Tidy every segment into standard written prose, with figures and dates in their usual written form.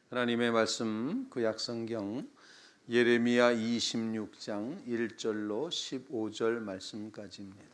하나님의 말씀 구약성경 예레미야 26장 1절로 15절 말씀까지입니다.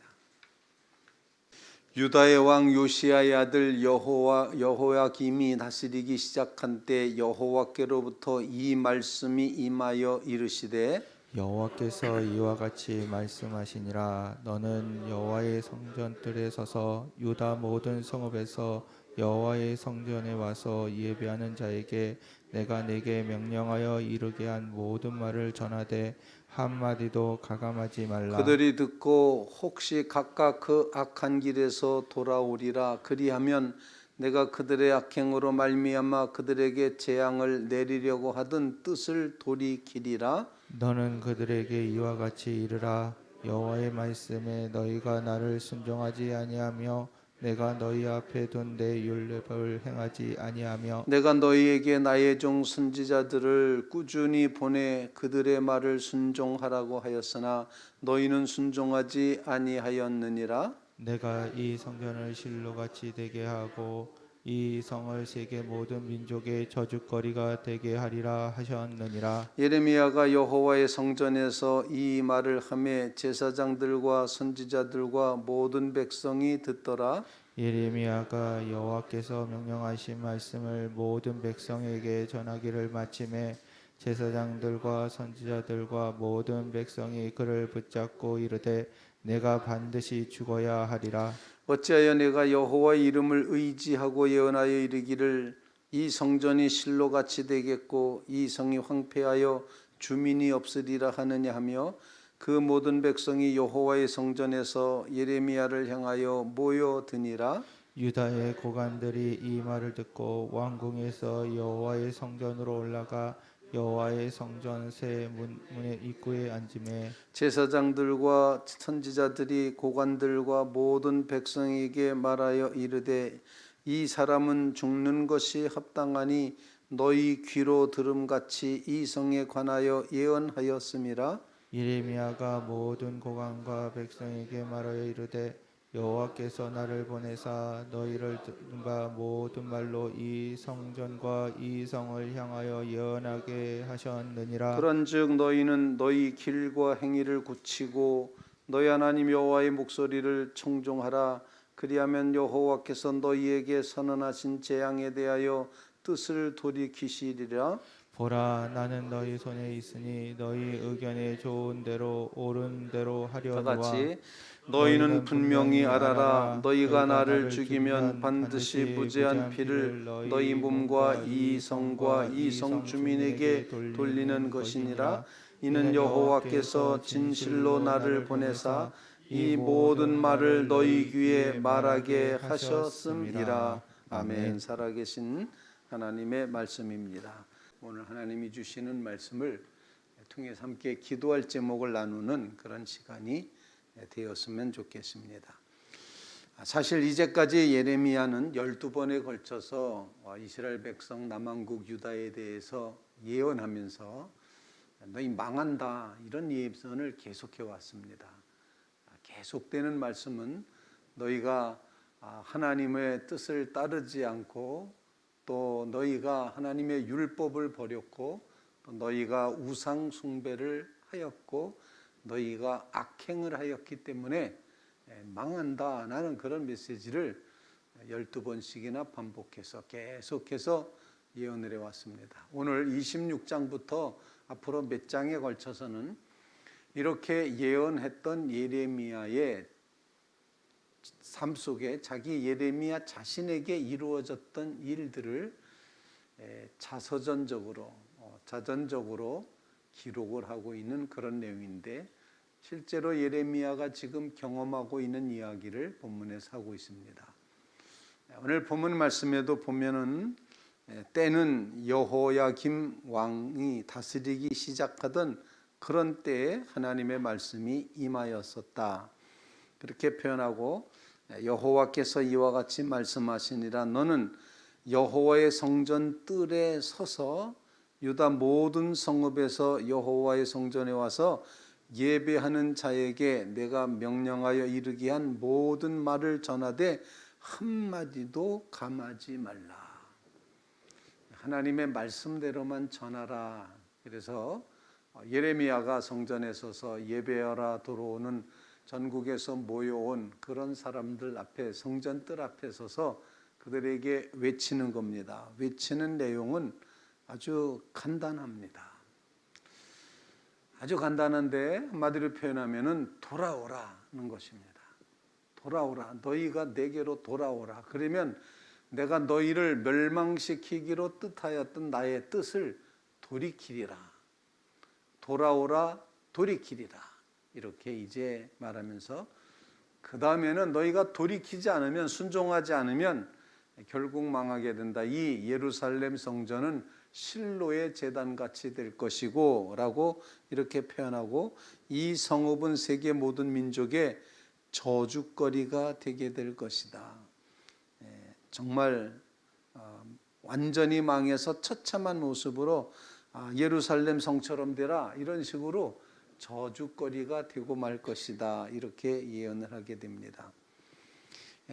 유다의 왕 요시야의 아들 여호야김이 다스리기 시작한 때 여호와께로부터 이 말씀이 임하여 이르시되 여호와께서 이와 같이 말씀하시니라. 너는 여호와의 성전뜰에 서서 유다 모든 성읍에서 여호와의 성전에 와서 예배하는 자에게 내가 네게 명령하여 이르게 한 모든 말을 전하되 한마디도 가감하지 말라. 그들이 듣고 혹시 각각 그 악한 길에서 돌아오리라. 그리하면 내가 그들의 악행으로 말미암아 그들에게 재앙을 내리려고 하던 뜻을 돌이키리라. 너는 그들에게 이와 같이 이르라. 여호와의 말씀에 너희가 나를 순종하지 아니하며 내가 너희 앞에 둔 내 율법을 행하지 아니하며 내가 너희에게 나의 종 선지자들을 꾸준히 보내 그들의 말을 순종하라고 하였으나 너희는 순종하지 아니하였느니라. 내가 이 성전을 실로같이 되게 하고 이 성을 세계 모든 민족의 저주거리가 되게 하리라 하셨느니라. 예레미야가 여호와의 성전에서 이 말을 하매 제사장들과 선지자들과 모든 백성이 듣더라. 예레미야가 여호와께서 명령하신 말씀을 모든 백성에게 전하기를 마침에 제사장들과 선지자들과 모든 백성이 그를 붙잡고 이르되 내가 반드시 죽어야 하리라. 어찌하여 내가 여호와의 이름을 의지하고 예언하여 이르기를 이 성전이 실로같이 되겠고 이 성이 황폐하여 주민이 없으리라 하느냐 하며 그 모든 백성이 여호와의 성전에서 예레미야를 향하여 모여드니라. 유다의 고관들이 이 말을 듣고 왕궁에서 여호와의 성전으로 올라가 여호와의 성전 새 문의 입구에 앉으매 제사장들과 선지자들이 고관들과 모든 백성에게 말하여 이르되 이 사람은 죽는 것이 합당하니 너희 귀로 들음같이 이 성에 관하여 예언하였음이라. 예레미야가 모든 고관과 백성에게 말하여 이르되 여호와께서 나를 보내사 너희를 듣는 바 모든 말로 이 성전과 이 성을 향하여 예언하게 하셨느니라. 그런즉 너희는 너희 길과 행위를 굳히고 너희 하나님 여호와의 목소리를 청종하라. 그리하면 여호와께서 너희에게 선언하신 재앙에 대하여 뜻을 돌이키시리라. 보라, 나는 너희 손에 있으니 너희 의견에 좋은 대로 옳은 대로 다 하려니와 같이 너희는 분명히 알아라. 너희가 나를 죽이면 반드시 반드시 무죄한 피를 너희 몸과 이 성과 이 성 주민에게 돌리는 것이니라. 이는 여호와께서 진실로 나를 보내사 이 모든 말을 너희 귀에 말하게 하셨음이라. 아멘. 살아계신 하나님의 말씀입니다. 오늘 하나님이 주시는 말씀을 통해서 함께 기도할 제목을 나누는 그런 시간이 되었으면 좋겠습니다. 사실 이제까지 예레미야는 12번에 걸쳐서 이스라엘 백성 남왕국 유다에 대해서 예언하면서 너희 망한다 이런 예언을 계속해 왔습니다. 계속되는 말씀은 너희가 하나님의 뜻을 따르지 않고 또 너희가 하나님의 율법을 버렸고 또 너희가 우상 숭배를 하였고 너희가 악행을 하였기 때문에 망한다 라는 그런 메시지를 12번씩이나 반복해서 계속해서 예언을 해왔습니다. 오늘 26장부터 앞으로 몇 장에 걸쳐서는 이렇게 예언했던 예레미야의 삶 속에 자기 예레미야 자신에게 이루어졌던 일들을 자전적으로 기록을 하고 있는 그런 내용인데 실제로 예레미야가 지금 경험하고 있는 이야기를 본문에서 하고 있습니다. 오늘 본문 말씀에도 보면은 때는 여호야김 왕이 다스리기 시작하던 그런 때에 하나님의 말씀이 임하였었다. 그렇게 표현하고 여호와께서 이와 같이 말씀하시니라. 너는 여호와의 성전 뜰에 서서 유다 모든 성읍에서 여호와의 성전에 와서 예배하는 자에게 내가 명령하여 이르게 한 모든 말을 전하되 한마디도 감하지 말라. 하나님의 말씀대로만 전하라. 그래서 예레미야가 성전에 서서 예배하러 들어오는 전국에서 모여온 그런 사람들 앞에, 성전 뜰 앞에 서서 그들에게 외치는 겁니다. 외치는 내용은 아주 간단합니다. 아주 간단한데 한마디로 표현하면은 돌아오라는 것입니다. 돌아오라. 너희가 내게로 돌아오라. 그러면 내가 너희를 멸망시키기로 뜻하였던 나의 뜻을 돌이키리라. 돌아오라, 돌이키리라. 이렇게 이제 말하면서 그 다음에는 너희가 돌이키지 않으면, 순종하지 않으면 결국 망하게 된다. 이 예루살렘 성전은 실로의 제단같이 될 것이고 라고 이렇게 표현하고, 이 성읍은 세계 모든 민족의 저주거리가 되게 될 것이다. 정말 완전히 망해서 처참한 모습으로 예루살렘 성처럼 되라, 이런 식으로 저주거리가 되고 말 것이다. 이렇게 예언을 하게 됩니다.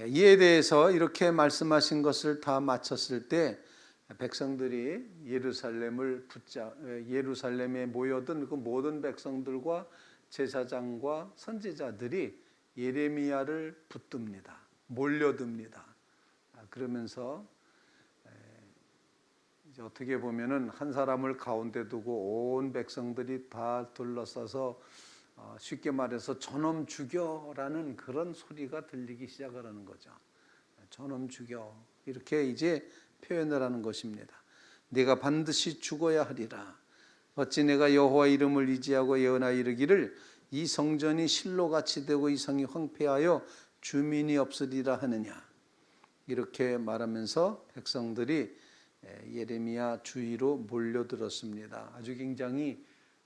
이에 대해서 이렇게 말씀하신 것을 다 마쳤을 때 백성들이 예루살렘에 모여든 그 모든 백성들과 제사장과 선지자들이 예레미야를 붙듭니다. 몰려듭니다. 그러면서 이제 어떻게 보면은 한 사람을 가운데 두고 온 백성들이 다 둘러싸서 쉽게 말해서 저놈 죽여라는 그런 소리가 들리기 시작하는 거죠. 저놈 죽여, 이렇게 이제 표현을 하는 것입니다. 네가 반드시 죽어야 하리라. 어찌 내가 여호와 이름을 의지하고 예언하여 이르기를 이 성전이 실로같이 되고 이 성이 황폐하여 주민이 없으리라 하느냐. 이렇게 말하면서 백성들이 예레미야 주위로 몰려들었습니다. 아주 굉장히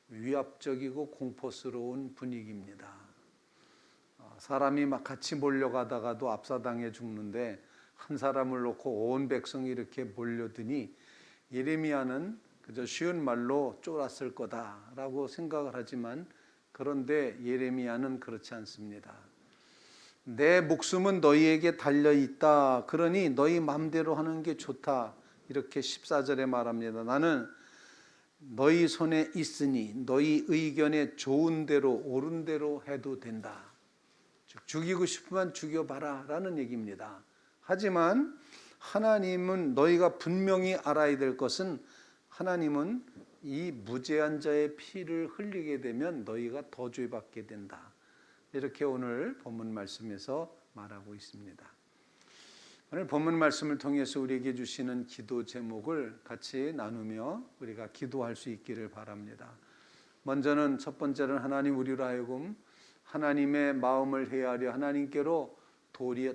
위압적이고 공포스러운 분위기입니다. 사람이 막 같이 몰려가다가도 압사당해 죽는데 한 사람을 놓고 온 백성이 이렇게 몰려드니 예레미야는 그저 쉬운 말로 쫄았을 거다라고 생각을 하지만, 그런데 예레미야는 그렇지 않습니다. 내 목숨은 너희에게 달려있다. 그러니 너희 마음대로 하는 게 좋다. 이렇게 14절에 말합니다. 나는 너희 손에 있으니 너희 의견에 좋은 대로 옳은 대로 해도 된다. 죽이고 싶으면 죽여봐라 라는 얘기입니다. 하지만 하나님은, 너희가 분명히 알아야 될 것은, 하나님은 이 무죄한 자의 피를 흘리게 되면 너희가 더 죄받게 된다. 이렇게 오늘 본문 말씀에서 말하고 있습니다. 오늘 본문 말씀을 통해서 우리에게 주시는 기도 제목을 같이 나누며 우리가 기도할 수 있기를 바랍니다. 먼저는 첫 번째는 하나님, 우리로 하여금 하나님의 마음을 헤아려 하나님께로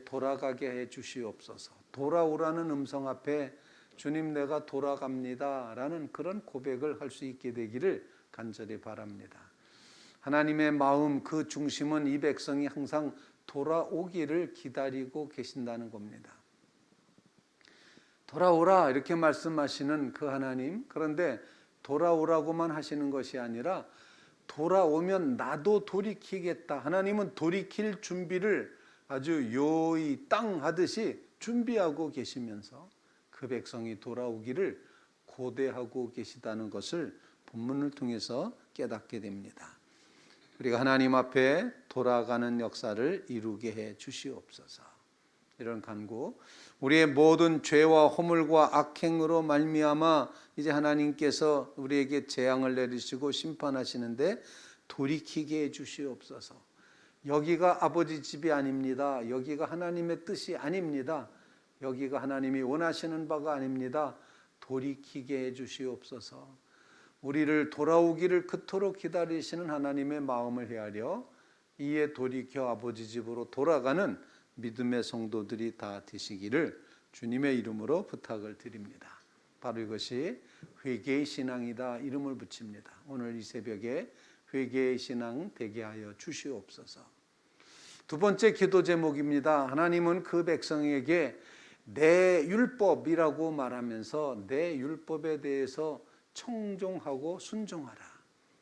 돌아가게 해 주시옵소서. 돌아오라는 음성 앞에 주님 내가 돌아갑니다 라는 그런 고백을 할 수 있게 되기를 간절히 바랍니다. 하나님의 마음 그 중심은 이 백성이 항상 돌아오기를 기다리고 계신다는 겁니다. 돌아오라 이렇게 말씀하시는 그 하나님, 그런데 돌아오라고만 하시는 것이 아니라 돌아오면 나도 돌이키겠다. 하나님은 돌이킬 준비를 아주 요의 땅 하듯이 준비하고 계시면서 그 백성이 돌아오기를 고대하고 계시다는 것을 본문을 통해서 깨닫게 됩니다. 우리가 하나님 앞에 돌아가는 역사를 이루게 해 주시옵소서. 이런 간구, 우리의 모든 죄와 허물과 악행으로 말미암아 이제 하나님께서 우리에게 재앙을 내리시고 심판하시는데 돌이키게 해 주시옵소서. 여기가 아버지 집이 아닙니다. 여기가 하나님의 뜻이 아닙니다. 여기가 하나님이 원하시는 바가 아닙니다. 돌이키게 해 주시옵소서. 우리를 돌아오기를 그토록 기다리시는 하나님의 마음을 헤아려 이에 돌이켜 아버지 집으로 돌아가는 믿음의 성도들이 다 되시기를 주님의 이름으로 부탁을 드립니다. 바로 이것이 회개의 신앙이다 이름을 붙입니다. 오늘 이 새벽에 회개의 신앙 되게 하여 주시옵소서. 두 번째 기도 제목입니다. 하나님은 그 백성에게 내 율법이라고 말하면서 내 율법에 대해서 청종하고 순종하라.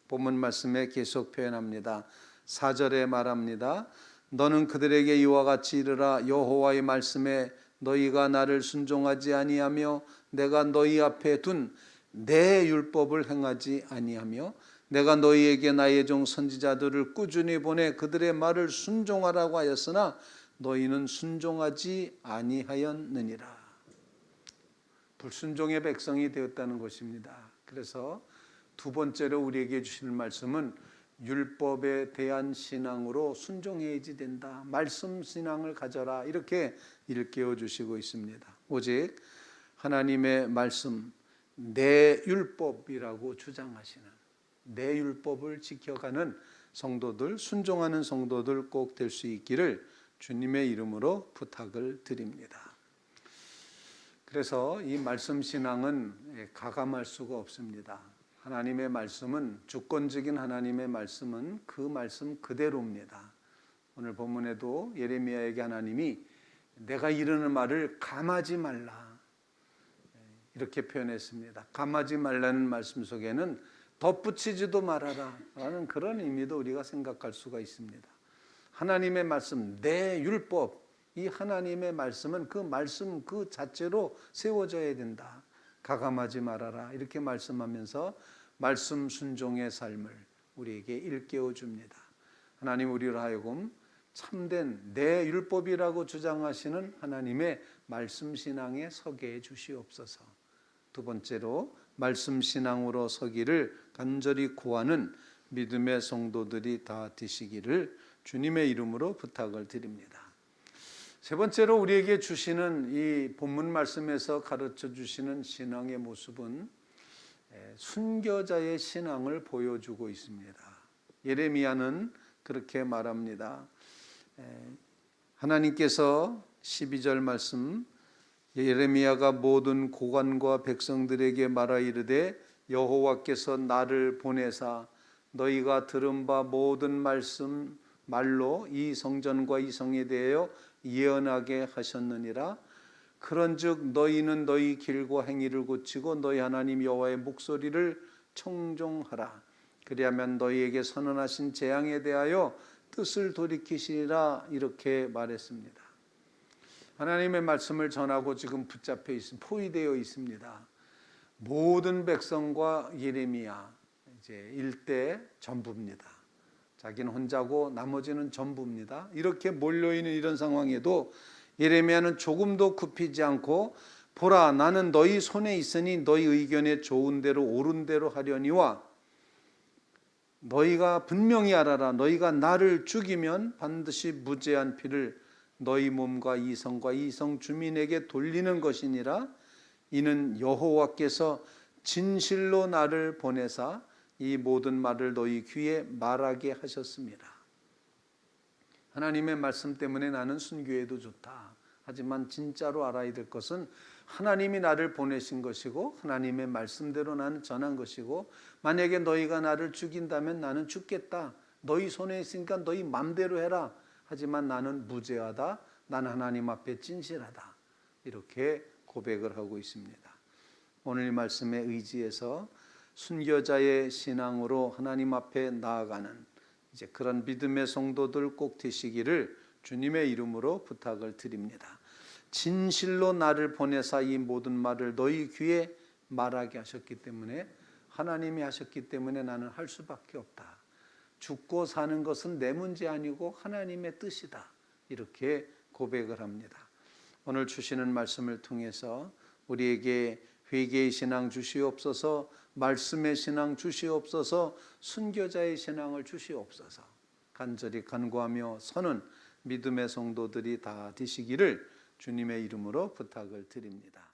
본문 말씀에 계속 표현합니다. 4절에 말합니다. 너는 그들에게 이와 같이 이르라. 여호와의 말씀에 너희가 나를 순종하지 아니하며 내가 너희 앞에 둔 내 율법을 행하지 아니하며 내가 너희에게 나의 종 선지자들을 꾸준히 보내 그들의 말을 순종하라고 하였으나 너희는 순종하지 아니하였느니라. 불순종의 백성이 되었다는 것입니다. 그래서 두 번째로 우리에게 주시는 말씀은 율법에 대한 신앙으로 순종해야지 된다. 말씀 신앙을 가져라. 이렇게 일깨워 주시고 있습니다. 오직 하나님의 말씀, 내 율법이라고 주장하시는 내 율법을 지켜가는 성도들, 순종하는 성도들 꼭 될 수 있기를 주님의 이름으로 부탁을 드립니다. 그래서 이 말씀 신앙은 가감할 수가 없습니다. 하나님의 말씀은, 주권적인 하나님의 말씀은 그 말씀 그대로입니다. 오늘 본문에도 예레미야에게 하나님이 내가 이르는 말을 감하지 말라 이렇게 표현했습니다. 감하지 말라는 말씀 속에는 덧붙이지도 말아라 라는 그런 의미도 우리가 생각할 수가 있습니다. 하나님의 말씀, 내 율법, 이 하나님의 말씀은 그 말씀 그 자체로 세워져야 된다. 가감하지 말아라 이렇게 말씀하면서 말씀 순종의 삶을 우리에게 일깨워 줍니다. 하나님 우리로 하여금 참된 내 율법이라고 주장하시는 하나님의 말씀 신앙에 서게 해 주시옵소서. 두 번째로 말씀 신앙으로 서기를 간절히 구하는 믿음의 성도들이 다 되시기를 주님의 이름으로 부탁을 드립니다. 세 번째로 우리에게 주시는 이 본문 말씀에서 가르쳐 주시는 신앙의 모습은 순교자의 신앙을 보여주고 있습니다. 예레미야는 그렇게 말합니다. 하나님께서 12절 말씀 예레미야가 모든 고관과 백성들에게 말하 이르되 여호와께서 나를 보내사 너희가 들은 바 모든 말씀 말로 이 성전과 이 성에 대하여 예언하게 하셨느니라. 그런즉 너희는 너희 길과 행위를 고치고 너희 하나님 여호와의 목소리를 청종하라. 그리하면 너희에게 선언하신 재앙에 대하여 뜻을 돌이키시리라. 이렇게 말했습니다. 하나님의 말씀을 전하고 지금 붙잡혀 있습니다. 포위되어 있습니다. 모든 백성과 예레미야 이제 일대 전부입니다. 자기는 혼자고 나머지는 전부입니다. 이렇게 몰려있는 이런 상황에도 예레미야는 조금도 굽히지 않고 보라 나는 너희 손에 있으니 너희 의견에 좋은 대로 옳은 대로 하려니와 너희가 분명히 알아라. 너희가 나를 죽이면 반드시 무죄한 피를 너희 몸과 이 성과 이 성 주민에게 돌리는 것이니라. 이는 여호와께서 진실로 나를 보내사 이 모든 말을 너희 귀에 말하게 하셨습니다. 하나님의 말씀 때문에 나는 순교해도 좋다. 하지만 진짜로 알아야 될 것은 하나님이 나를 보내신 것이고 하나님의 말씀대로 나는 전한 것이고 만약에 너희가 나를 죽인다면 나는 죽겠다. 너희 손에 있으니까 너희 맘대로 해라. 하지만 나는 무죄하다. 나는 하나님 앞에 진실하다. 이렇게 고백을 하고 있습니다. 오늘 이 말씀에 의지해서 순교자의 신앙으로 하나님 앞에 나아가는 이제 그런 믿음의 성도들 꼭 되시기를 주님의 이름으로 부탁을 드립니다. 진실로 나를 보내사 이 모든 말을 너희 귀에 말하게 하셨기 때문에 하나님이 하셨기 때문에 나는 할 수밖에 없다. 죽고 사는 것은 내 문제 아니고 하나님의 뜻이다. 이렇게 고백을 합니다. 오늘 주시는 말씀을 통해서 우리에게 회개의 신앙 주시옵소서, 말씀의 신앙 주시옵소서, 순교자의 신앙을 주시옵소서 간절히 간구하며 서는 믿음의 성도들이 다 되시기를 주님의 이름으로 부탁을 드립니다.